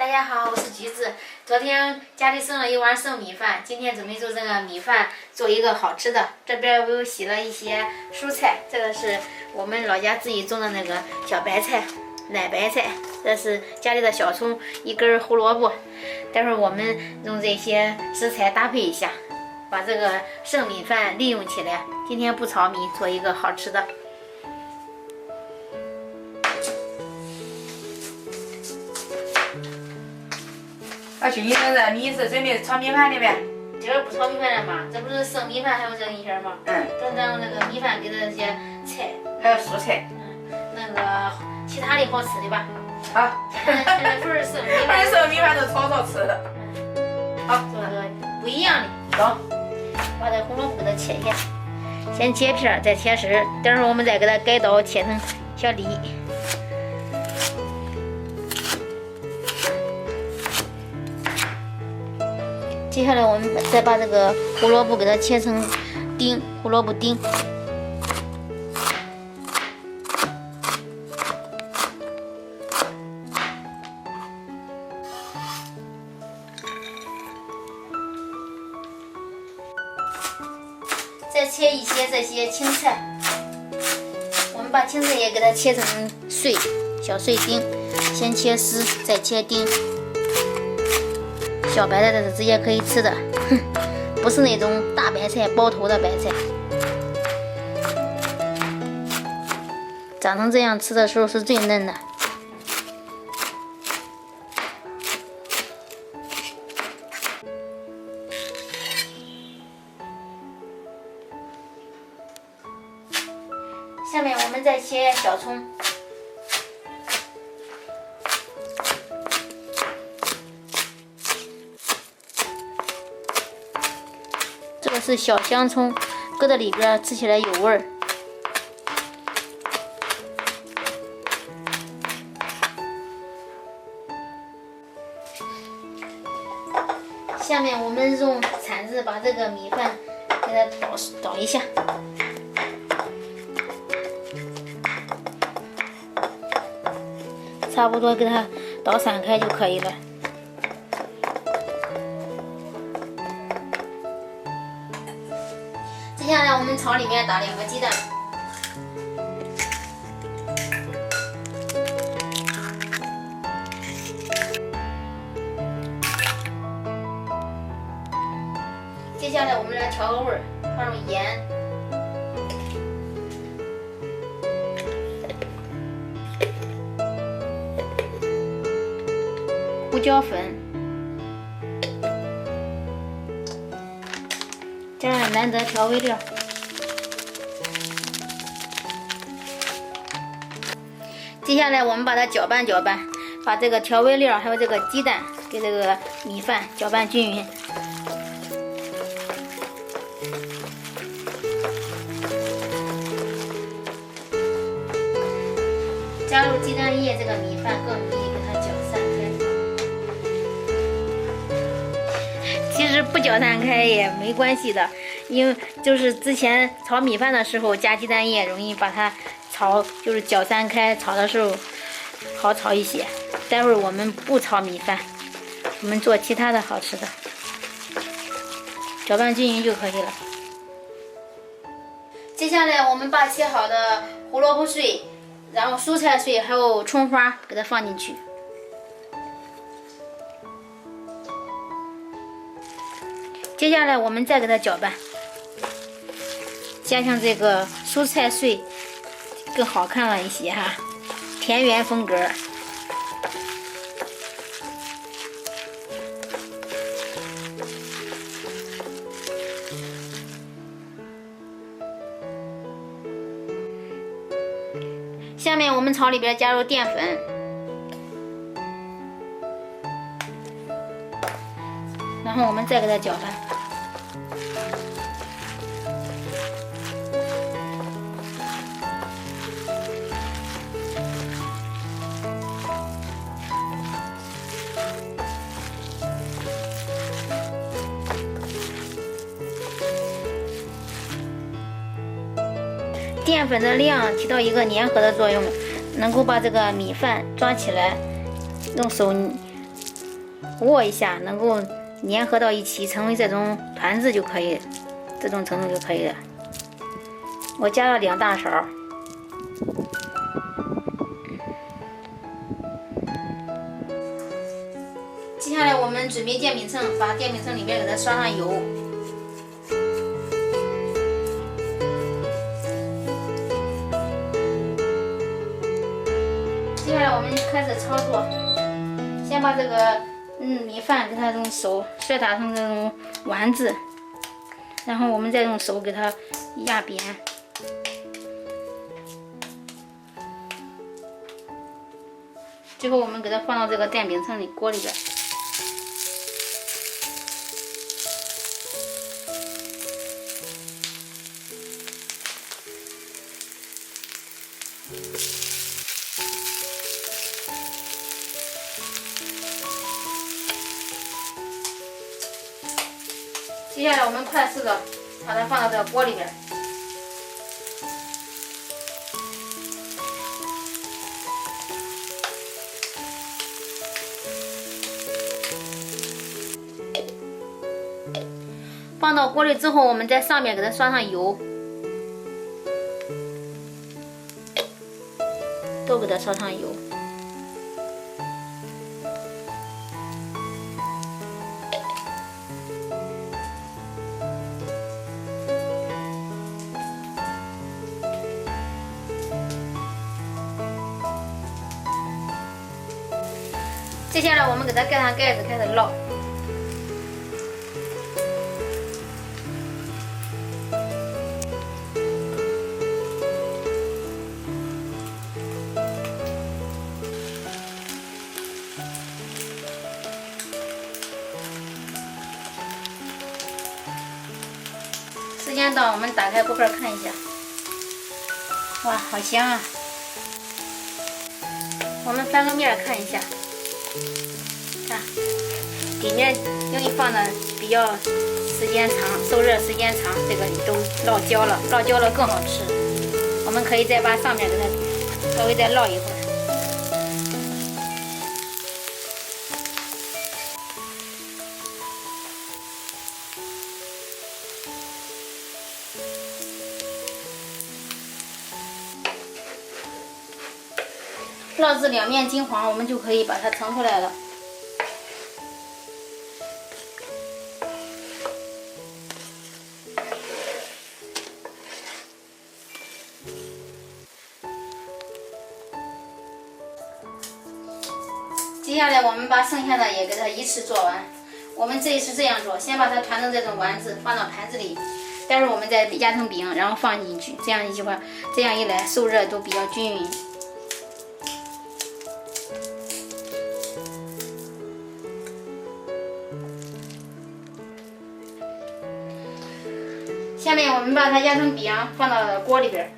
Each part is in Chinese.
大家好，我是橘子。昨天家里剩了一碗剩米饭，今天准备做这个米饭，做一个好吃的。这边我又洗了一些蔬菜，这个是我们老家自己种的那个小白菜、奶白菜，这是家里的小葱，一根胡萝卜。待会儿我们用这些食材搭配一下，把这个剩米饭利用起来。今天不炒米，做一个好吃的。去你们这米是准备炒米饭的呗？今儿不炒米饭了嘛？这不是剩米饭还有剩一些吗？等那个米饭给它这些菜，还有蔬菜，那个其他的好吃的吧？好。现在不是剩米饭，反正剩米饭都炒着吃的。好，做个不一样的。走，把这胡萝卜给它切下，先切片，再切丝，等会儿我们再给它改刀切成小粒。接下来我们再把这个胡萝卜给它切成丁，胡萝卜丁。再切一些这些青菜，我们把青菜也给它切成碎，小碎丁，先切丝，再切丁。小白菜这是直接可以吃的，不是那种大白菜包头的白菜。长成这样吃的时候是最嫩的。下面我们再切小葱。这个是小香葱，搁在里边吃起来有味儿。下面我们用铲子把这个米饭给它捣一下，差不多给它捣散开就可以了。接下来我们炒里面打2个鸡蛋，接下来我们来调个味儿，放入盐、胡椒粉，加上难得调味料。接下来我们把它搅拌搅拌，把这个调味料还有这个鸡蛋给这个米饭搅拌均匀。加入鸡蛋液，这个米饭更容易给它搅散开。其实不搅散开也没关系的，因为就是之前炒米饭的时候加鸡蛋液，容易把它就是搅散开，炒的时候好炒一些。待会儿我们不炒米饭，我们做其他的好吃的，搅拌均匀就可以了。接下来我们把切好的胡萝卜碎，然后蔬菜碎还有葱花给它放进去。接下来我们再给它搅拌，加上这个蔬菜碎，更好看了一些哈，田园风格。下面我们炒里边加入淀粉，然后我们再给它搅拌。淀粉的量起到一个粘合的作用，能够把这个米饭抓起来，用手握一下，能够粘合到一起，成为这种团子就可以，这种程度就可以了。我加了2大勺。接下来我们准备电饼铛，把电饼铛里面给它刷上油。接下来我们开始操作，先把这个米饭给它用手摔打成这种丸子，然后我们再用手给它压扁。最后我们给它放到这个电饼铛锅里边。接下来我们快速的把它放到这个锅里边。放到锅里之后，我们在上面给它刷上油，都给它刷上油。接下来我们给它盖上盖子，开始烙。时间到，我们打开锅盖看一下。哇，好香啊！我们翻个面看一下。看，里面因为放的比较时间长，受热时间长，这个都烙焦了，烙焦了更好吃。我们可以再把上面给它稍微再烙一会儿。烙至两面金黄，我们就可以把它盛出来了。接下来我们把剩下的也给它一次做完。我们这一次这样做，先把它团成这种丸子，放到盘子里，待会儿我们再压成饼，然后放进去，这样一来受热都比较均匀。下面我们把它压成饼，放到锅里边。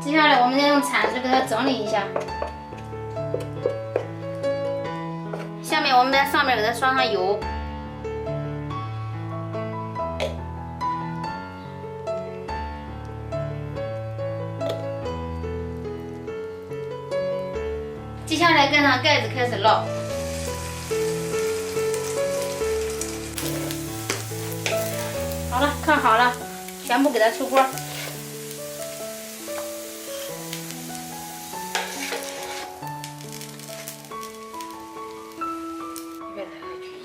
接下来我们再用铲子给它整理一下。下面我们在上面给它刷上油。接下来盖上盖子开始烙。好了，看好了，全部给它出锅。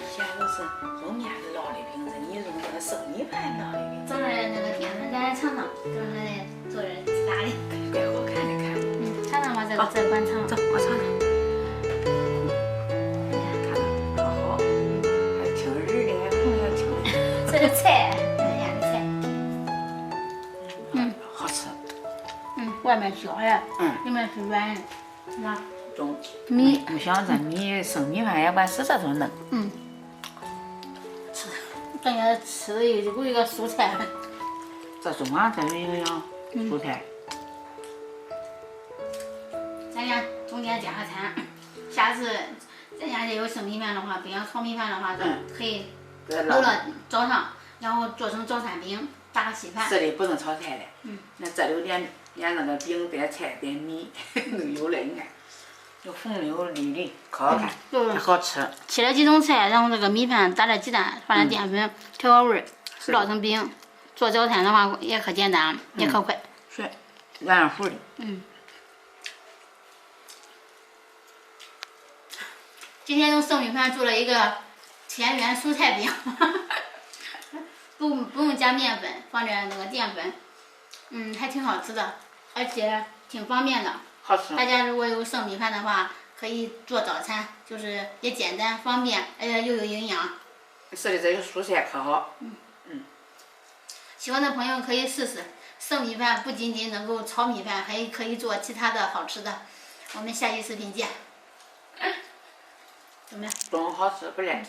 以前都是用面烙的饼子，你用这个生米饭烙的饼子。正在那个店子，咱尝尝，正在做人咋的？怪好看的看。尝尝吧，这灌肠。走，我尝尝。看着好好，还挺仁的，还红还挺。这是菜，人家的菜。好吃。外面焦呀，里面是软的，是吧？中米，不像这生米饭也管是这种嫩。人家吃的有一个蔬菜。这中啊，这有一个蔬菜。咱家中间加个餐，下次咱家有生米饭的话，不要炒米饭的话，可以留了早上，然后做成早餐饼，发个稀饭。是的，不能炒菜的。嗯。那这里连那个饼带菜带米都有了，你看，又红又绿的，可好看，还好吃。切了几种菜，然后这个米饭打点鸡蛋，放点淀粉，调个味儿，烙成饼。做早餐的话也可简单，也可快。是，软乎的。嗯。今天用剩米饭做了一个田园蔬菜饼，不用加面粉，放点那个淀粉，还挺好吃的，而且挺方便的。好吃。大家如果有剩米饭的话，可以做早餐，就是也简单方便，而且又有营养。是的，这个蔬菜可好。喜欢的朋友可以试试，剩米饭不仅仅能够炒米饭，还可以做其他的好吃的。我们下期视频见。怎么样？中好吃不赖。